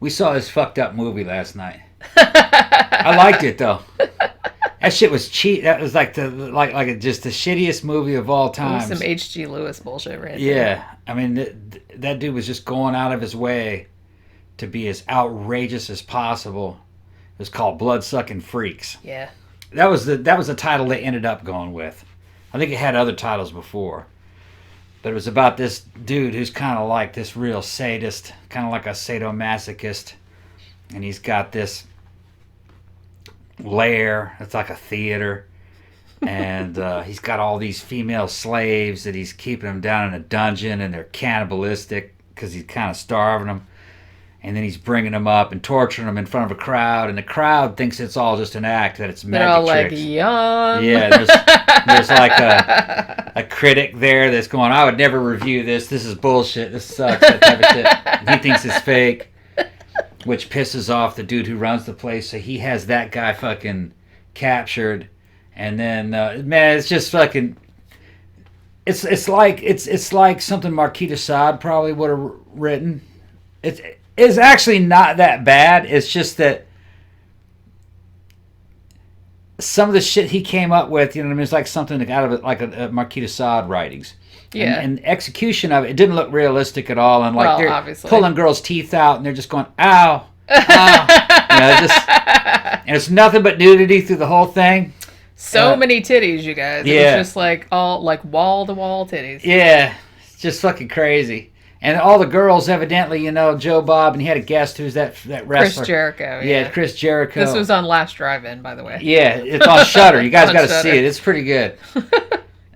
We saw this fucked up movie last night. I liked it though. That shit was cheap. That was like just the shittiest movie of all time. Some H.G. Lewis bullshit right there. Yeah. I mean, that dude was just going out of his way to be as outrageous as possible. It was called Bloodsucking Freaks. Yeah. That was the title they ended up going with. I think it had other titles before. But it was about this dude who's kind of like this real sadist, kind of like a sadomasochist. And he's got this lair. It's like a theater. And he's got all these female slaves that he's keeping them down in a dungeon. And they're cannibalistic because he's kind of starving them. And then he's bringing them up and torturing them in front of a crowd. And the crowd thinks it's all just an act, that it's magic tricks. They're all like, yum. Yeah, there's like a critic there that's going, I would never review this. This is bullshit. This sucks. That type of shit. And he thinks it's fake, which pisses off the dude who runs the place. So he has that guy fucking captured. And then, man, it's just fucking... It's like something Marquis de Sade probably would have written. It's actually not that bad. It's just that some of the shit he came up with, you know what I mean? It's like something out of it, like a Marquis de Sade writings. Yeah. And execution of it didn't look realistic at all. And like they're obviously pulling girls' teeth out, and they're just going, ow, ow. And it's nothing but nudity through the whole thing. So many titties, you guys. Yeah. It was just like all like wall-to-wall titties. Yeah. It's just fucking crazy. And all the girls, evidently, you know, Joe Bob, and he had a guest who's that wrestler. Chris Jericho. Yeah, Chris Jericho. This was on Last Drive-In, by the way. Yeah, it's on Shudder. You guys got to see it. It's pretty good.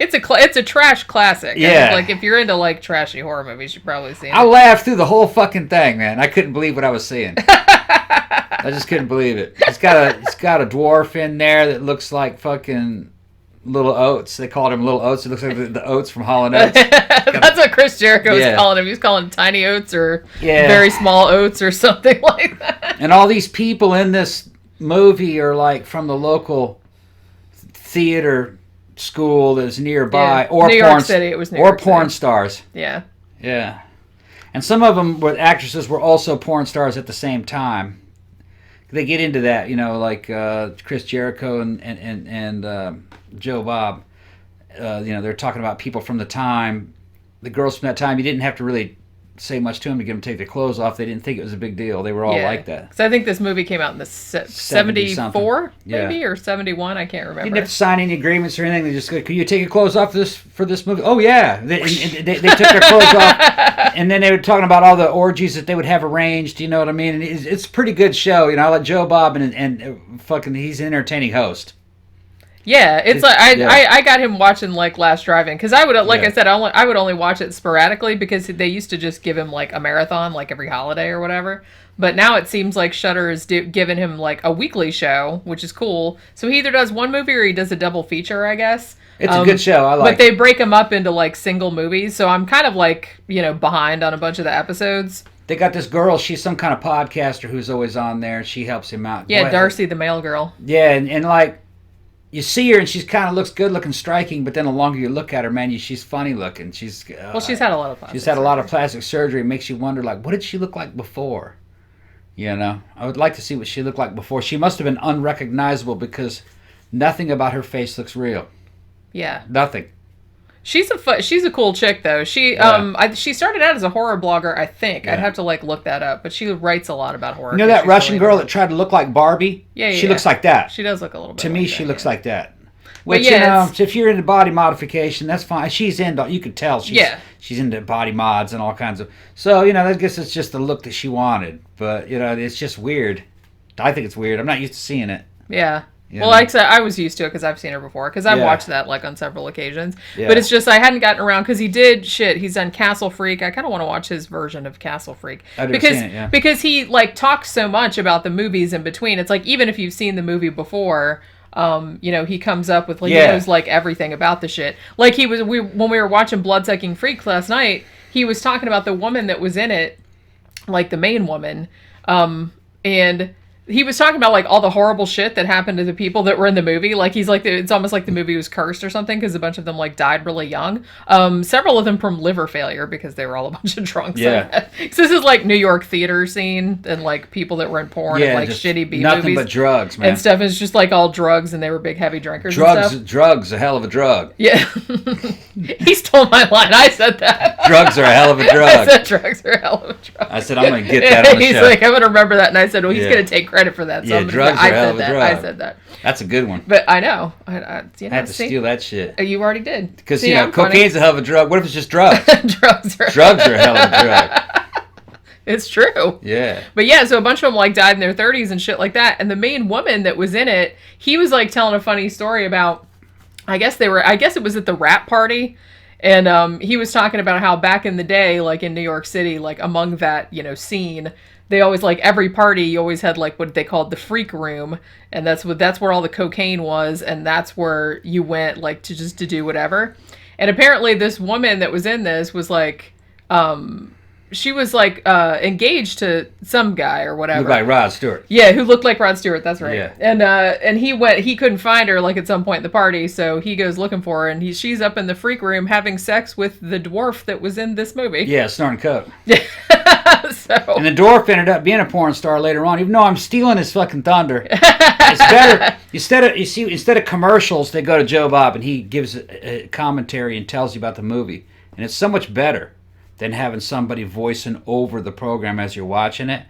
It's a trash classic. Yeah. I mean, like, if you're into, like, trashy horror movies, you've probably seen it. I laughed through the whole fucking thing, man. I couldn't believe what I was seeing. I just couldn't believe it. It's got a dwarf in there that looks like fucking Little Oats. They called him Little Oats. It looks like the Oats from Hall & Oates. That's what Chris Jericho was calling him. He was calling him Tiny Oats or Very Small Oats or something like that. And all these people in this movie are like from the local theater school that's nearby, or New York City. It was New York City. Porn stars. Yeah. Yeah. And some of them were actresses were also porn stars at the same time. They get into that, you know, like Chris Jericho and Joe Bob. You know, they're talking about people from the time, the girls from that time. You didn't have to really say much to them to get them to take their clothes off. They didn't think it was a big deal. They were all like that. Because I think this movie came out in the 74, maybe, or 71. I can't remember. You didn't have to sign any agreements or anything. They just go, "Can you take your clothes off for this movie?" Oh yeah, they took their clothes off, and then they were talking about all the orgies that they would have arranged. You know what I mean? And it's a pretty good show. You know, I like Joe Bob and fucking he's an entertaining host. Yeah, it's like I got him watching like Last Drive-In because I would I said I would only watch it sporadically because they used to just give him like a marathon like every holiday or whatever. But now it seems like Shudder is giving him like a weekly show, which is cool. So he either does one movie or he does a double feature, I guess. It's a good show. I like it. But they break them up into like single movies, so I'm kind of like, you know, behind on a bunch of the episodes. They got this girl, she's some kind of podcaster who's always on there. She helps him out. Yeah, Darcy, the mail girl. Yeah, and like, you see her and she kind of looks good looking, striking, but then the longer you look at her, man, she's funny looking. She's she's had a lot of plastic surgery. A lot of plastic surgery. It makes you wonder, like, what did she look like before? You know, I would like to see what she looked like before. She must have been unrecognizable because nothing about her face looks real. Yeah. Nothing. She's a cool chick though. She she started out as a horror blogger, I think. Yeah. I'd have to like look that up, but she writes a lot about horror. You know that Russian girl that tried to look like Barbie? Yeah. She looks like that. She does look a little bit. To me, she looks like that. Which, you know, if you're into body modification, that's fine. She's into, you could tell she's into body mods and all kinds of. So, you know, I guess it's just the look that she wanted. But, you know, it's just weird. I think it's weird. I'm not used to seeing it. Yeah. Well, like I said, I was used to it because I've seen her before. Because I've watched that like on several occasions. Yeah. But it's just I hadn't gotten around because he did he's done Castle Freak. I kind of want to watch his version of Castle Freak because he like talks so much about the movies in between. It's like even if you've seen the movie before, you know, he comes up with like he knows like everything about the shit. Like when we were watching Bloodsucking Freak last night, he was talking about the woman that was in it, like the main woman, and he was talking about, like, all the horrible shit that happened to the people that were in the movie. Like, he's like, it's almost like the movie was cursed or something, because a bunch of them, like, died really young. Several of them from liver failure, because they were all a bunch of drunks. Yeah. So this is, like, New York theater scene, and, like, people that were in porn and, like, shitty B movies. Nothing but drugs, man. And stuff. It's just, like, all drugs, and they were big, heavy drinkers and stuff. Drugs, a hell of a drug. Yeah. He stole my line. I said that. Drugs are a hell of a drug. I said drugs are a hell of a drug. I said, I'm going to get that on the show. He's like, I'm going to remember that. And I said, well, he's going to take credit for that. So drugs are a hell of a drug. I said that. That's a good one. But I know. I had to steal that shit. You already did. Because, cocaine's a hell of a drug. What if it's just drugs? Drugs are a hell of a drug. It's true. Yeah. But yeah, so a bunch of them, like, died in their 30s and shit like that. And the main woman that was in it, he was, like, telling a funny story about, I guess it was at the rap party. And he was talking about how back in the day, like, in New York City, like, among that, scene, they always, like, every party, you always had, like, what they called the freak room, and that's where all the cocaine was, and that's where you went, like, to do whatever. And apparently this woman that was in this was, like, she was, like, engaged to some guy or whatever. Looked like Rod Stewart. Yeah, who looked like Rod Stewart, that's right. Yeah. And he couldn't find her, like, at some point in the party, so he goes looking for her, and she's up in the freak room having sex with the dwarf that was in this movie. Yeah, snorting coke. And the dwarf ended up being a porn star later on, even though I'm stealing his fucking thunder. It's better. Instead of commercials, they go to Joe Bob, and he gives a commentary and tells you about the movie. And it's so much better than having somebody voicing over the program as you're watching it.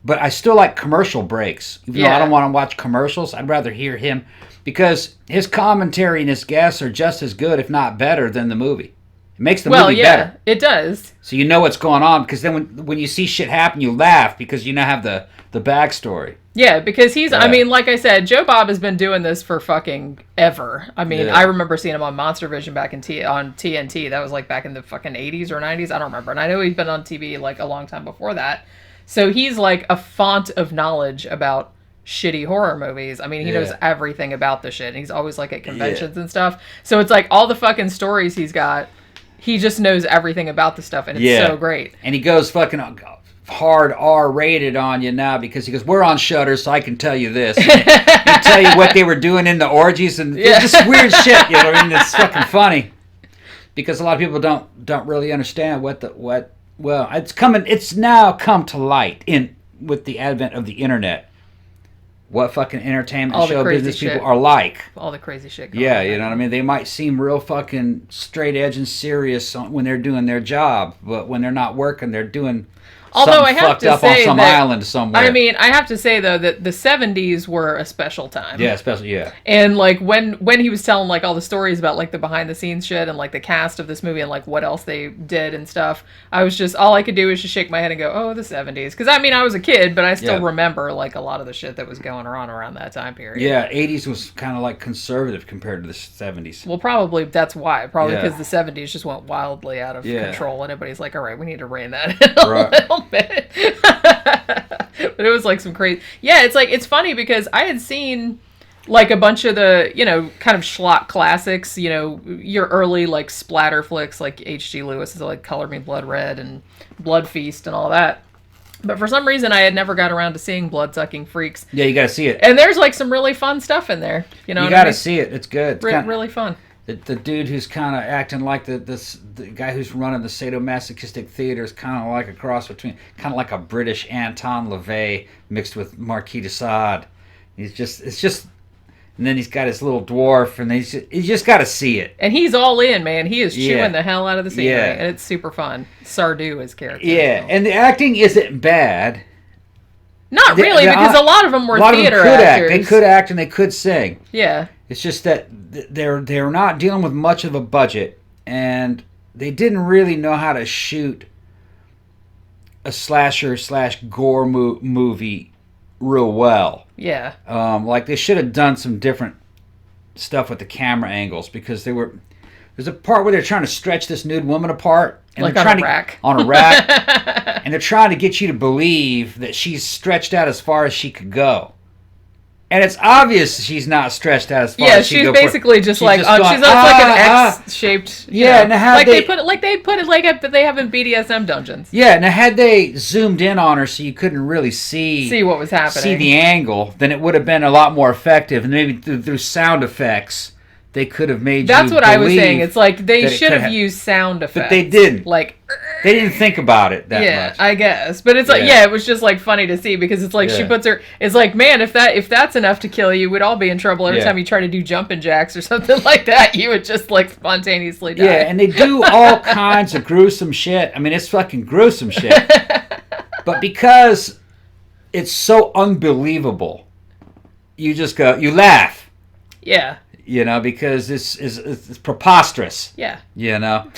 But I still like commercial breaks. Even though I don't want to watch commercials, I'd rather hear him, because his commentary and his guests are just as good, if not better, than the movie. It makes the movie better. It does. So you know what's going on, because then when you see shit happen, you laugh, because you now have the backstory. Yeah, because I mean, like I said, Joe Bob has been doing this for fucking ever. I mean, I remember seeing him on Monster Vision back on TNT. That was like back in the fucking 80s or 90s. I don't remember. And I know he's been on TV like a long time before that. So he's like a font of knowledge about shitty horror movies. I mean, he knows everything about the shit. And he's always like at conventions and stuff. So it's like all the fucking stories he's got, he just knows everything about the stuff. And it's so great. And he goes fucking hard R-rated on you now, because he goes, we're on Shudder, so I can tell you this. And tell you what they were doing in the orgies, and it's just weird shit. You know what I mean? It's fucking funny, because a lot of people don't really understand well, it's now come to light with the advent of the internet, what fucking entertainment and show business people are like. All the crazy shit going on. You know what I mean? They might seem real fucking straight edge and serious when they're doing their job, but when they're not working, they're doing Although I have to say on some island somewhere. I mean, I have to say though that the 70s were a special time. Yeah, special. Yeah. And like when he was telling like all the stories about like the behind the scenes shit and like the cast of this movie and like what else they did and stuff, I was just all I could do was just shake my head and go, "Oh, the 70s." Because I mean, I was a kid, but I still remember like a lot of the shit that was going on around that time period. Yeah, 80s was kind of like conservative compared to the 70s. Well, probably that's why. Probably because the 70s just went wildly out of control, and everybody's like, "All right, we need to rein that in a little bit." But it was like some crazy. Yeah, it's like it's funny because I had seen like a bunch of the kind of schlock classics, your early like splatter flicks like H.G. Lewis is like Color Me Blood Red and Blood Feast and all that. But for some reason I had never got around to seeing Blood-Sucking Freaks. Yeah, you got to see it. And there's like some really fun stuff in there. You got to see it. It's good. It's really fun. The dude who's kind of acting like the guy who's running the sadomasochistic theater is kind of like a cross between, kind of like a British Anton LaVey mixed with Marquis de Sade. It's just, and then he's got his little dwarf, and you just got to see it. And he's all in, man. He is chewing the hell out of the scenery, and it's super fun. Sardu is character. Yeah, and the acting isn't bad. Not really, because a lot of them were theater actors. They could act and they could sing. Yeah. It's just that they're not dealing with much of a budget, and they didn't really know how to shoot a slasher/gore movie real well. Yeah. Like they should have done some different stuff with the camera angles, because there's a part where they're trying to stretch this nude woman apart, and like they're on a rack. On a rack, and they're trying to get you to believe that she's stretched out as far as she could go. And it's obvious she's not stretched out as far yeah, as she she's go basically for, just she's like just she's like an X-shaped. Yeah, now how like they put it like they have in BDSM dungeons. Yeah, now had they zoomed in on her so you couldn't really see what was happening, see the angle, then it would have been a lot more effective. And maybe through sound effects, they could have made. That's what I was saying. It's like they should have used sound effects, but they didn't. Like they didn't think about it that much. Yeah, I guess. But it's like it was just like funny to see because it's like she puts her. It's like, man, if that's enough to kill you, we'd all be in trouble every time you try to do jumping jacks or something like that. You would just like spontaneously die. Yeah, and they do all kinds of gruesome shit. I mean, it's fucking gruesome shit. But because it's so unbelievable, you just go, you laugh. Yeah. You know, because it's preposterous. Yeah. You know.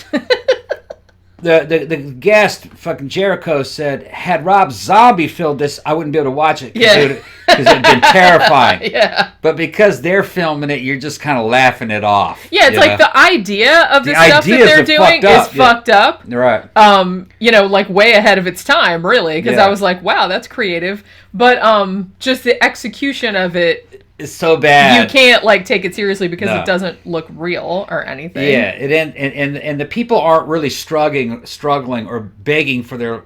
The guest, fucking Jericho, said, had Rob Zombie filmed this, I wouldn't be able to watch it because it would have been terrifying. Yeah. But because they're filming it, you're just kind of laughing it off. Yeah, it's like the idea of the stuff that they're doing is fucked up. Right. You know, like way ahead of its time, really, because I was like, wow, that's creative. But just the execution of it, it's so bad. You can't like take it seriously because it doesn't look real or anything. Yeah, and the people aren't really struggling or begging for their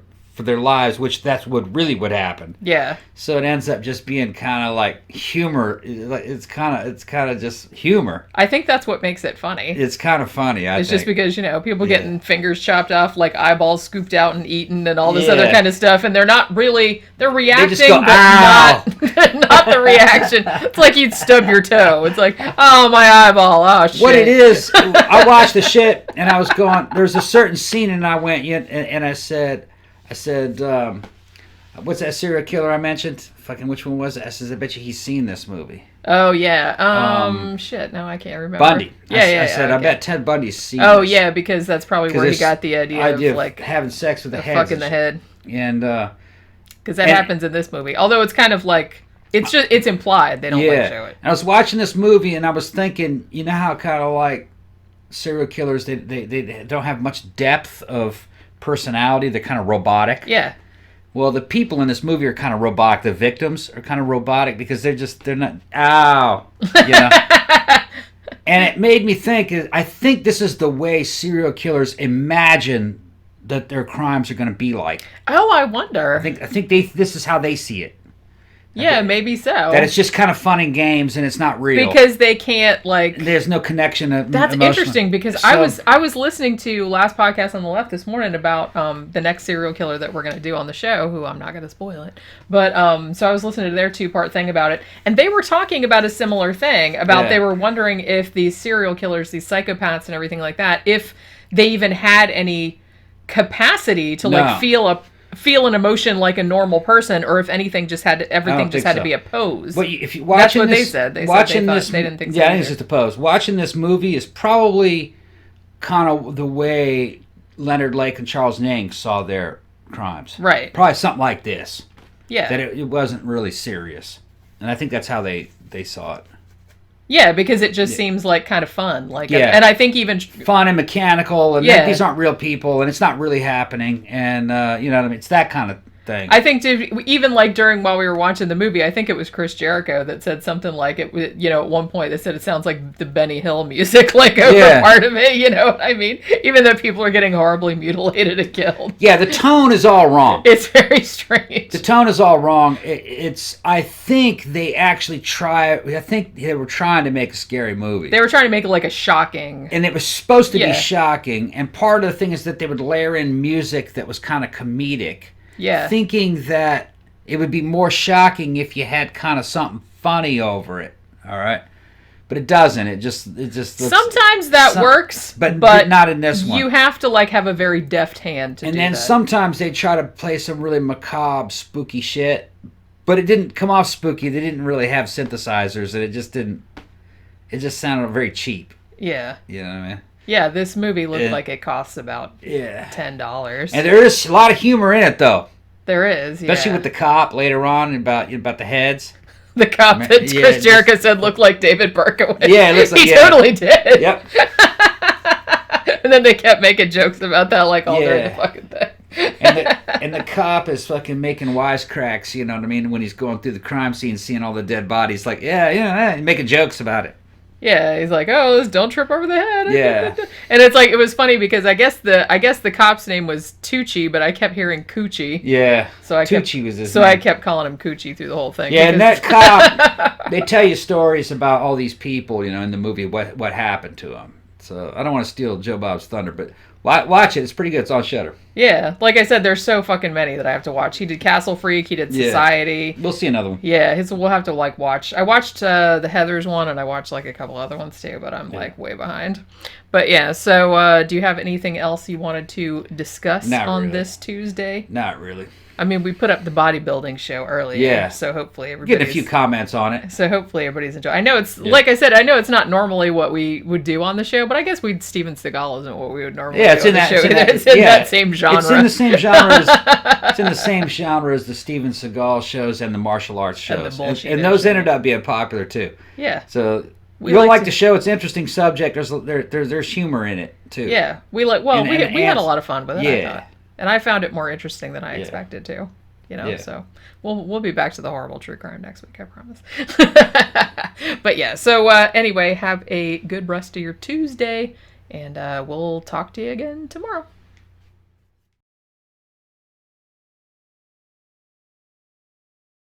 lives, which that's what really would happen. Yeah. So it ends up just being kind of like humor. It's kind of just humor. I think that's what makes it funny. It's kind of funny. It's just because people getting fingers chopped off, like eyeballs scooped out and eaten, and all this other kind of stuff, and they're not really reacting, they just go, but not the reaction. It's like you'd stub your toe. It's like, oh, my eyeball. Oh shit. What it is, I watched the shit and I was going. There's a certain scene and I went and I said, what's that serial killer I mentioned? Fucking which one was it? I said, I bet you he's seen this movie. Oh yeah. Shit. No, I can't remember. Bundy. Yeah. I said, I bet Ted Bundy's seen. Oh this. Yeah, because that's probably where he got the idea of like having sex with the head. Fucking the head. And because that happens in this movie. Although it's kind of like it's implied. They don't show it. And I was watching this movie and I was thinking, you know how kind of like serial killers they don't have much depth of personality. They're kind of robotic. Yeah. Well, the people in this movie are kind of robotic. The victims are kind of robotic because they're not. Ow. You know. And it made me think. I think this is the way serial killers imagine that their crimes are going to be like. Oh, I wonder. I think this is how they see it. Yeah, maybe so. That it's just kind of fun and games and it's not real. Because they can't like. There's no connection. That's interesting because I was listening to last podcast on the left this morning about the next serial killer that we're going to do on the show, who I'm not going to spoil it, but so I was listening to their 2-part thing about it, and they were talking about a similar thing about they were wondering if these serial killers, these psychopaths and everything like that, if they even had any capacity to like feel an emotion like a normal person, or if anything just had to be a pose. But if you that's what they said. They didn't think so. Yeah, I think it's just a pose. Watching this movie is probably kind of the way Leonard Lake and Charles Ning saw their crimes. Right. Probably something like this. Yeah. That it wasn't really serious, and I think that's how they saw it. Yeah, because it just seems like kind of fun. Like, and I think even fun and mechanical, and these aren't real people, and it's not really happening, and you know what I mean? It's that kind of thing. I think even like while we were watching the movie, I think it was Chris Jericho that said something like it. You know, at one point they said it sounds like the Benny Hill music, like over part of it. You know what I mean? Even though people are getting horribly mutilated and killed. Yeah, the tone is all wrong. It's very strange. The tone is all wrong. I think they actually I think they were trying to make a scary movie. They were trying to make it like a shocking. And it was supposed to be shocking. And part of the thing is that they would layer in music that was kind of comedic. Yeah. Thinking that it would be more shocking if you had kind of something funny over it. All right. But it doesn't. It just looks, sometimes that works, but not in this one. You have to like have a very deft hand to do that. And then sometimes they try to play some really macabre, spooky shit, but it didn't come off spooky. They didn't really have synthesizers, and it just didn't. It just sounded very cheap. Yeah. You know what I mean? Yeah, this movie looked like it costs about $10. And there is a lot of humor in it, though. There is, especially with the cop later on about the heads. The cop that Chris Jericho said looked like David Berkowitz. Yeah, it looks like he totally did. Yep. And then they kept making jokes about that like all during the fucking thing. And the cop is fucking making wisecracks, you know what I mean, when he's going through the crime scene, seeing all the dead bodies, like, making jokes about it. Yeah, he's like, oh, don't trip over the head. Yeah. And it's like, it was funny because I guess the cop's name was Tucci, but I kept hearing Coochie. Yeah. Tucci was his name. I kept calling him Coochie through the whole thing. Yeah, and that cop, they tell you stories about all these people, you know, in the movie, what happened to them. So I don't want to steal Joe Bob's thunder, but watch it. It's pretty good. It's on Shudder. Yeah, like I said, there's so fucking many that I have to watch. He did Castle Freak. He did Society. We'll see another one. Yeah, we'll have to watch. I watched the Heathers one, and I watched a couple other ones too, but I'm way behind. But yeah, so do you have anything else you wanted to discuss on this Tuesday? Not really. I mean, we put up the bodybuilding show earlier, so hopefully everybody's... Getting a few comments on it. So hopefully everybody's enjoying. I know it's, like I said, I know it's not normally what we would do on the show, but I guess Steven Seagal isn't what we would normally do on the show. It's in that same genre. It's in the same genre it's in the same genre as the Steven Seagal shows and the martial arts shows. And those ended up being popular too. Yeah. So... You'll like the show. It's an interesting subject. There's humor in it too. Yeah, we had a lot of fun with it. I thought. And I found it more interesting than I expected to. You know, so we'll be back to the horrible true crime next week, I promise. But yeah, so anyway, have a good rest of your Tuesday, and we'll talk to you again tomorrow.